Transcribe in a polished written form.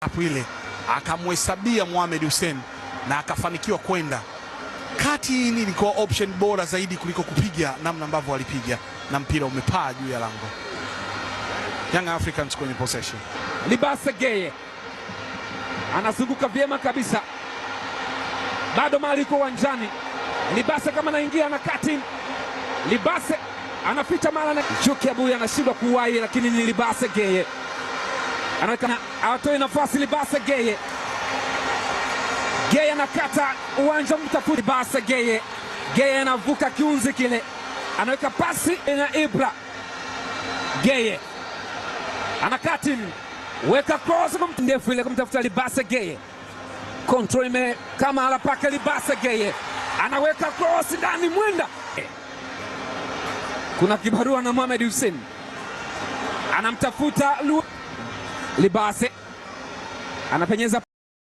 hapo ile akamhesabia Mohamed Hussein na akafanikiwa kwenda kati. Ni ilikuwa option bora zaidi kuliko kupiga namna ambavyo walipiga, na mpira umepaa juu ya lango. Young Africans kwenye possession. Libase Geye anazunguka vyema kabisa, bado mali iko uwanjani. Libase kama anaingia na kati, Libase anapita mara na Juki Abuya anashindwa kuwahi, lakini ni Libase Geye anaweka, awatoe nafasi Libase Geye. Geye anakata uwanja mtafuti Libase Geye. Geye anavuka kiunzi kile, anaweka pasi na Ibra. Geye anakati, weka cross ndefu ile kumtafuta Libase Geye. Control ime kama ala paka Libase Geye. Anaweka cross ndani mwenda. Kuna kibarua na Mohamed Hussein. Anamtafuta Libase. Anapenyeza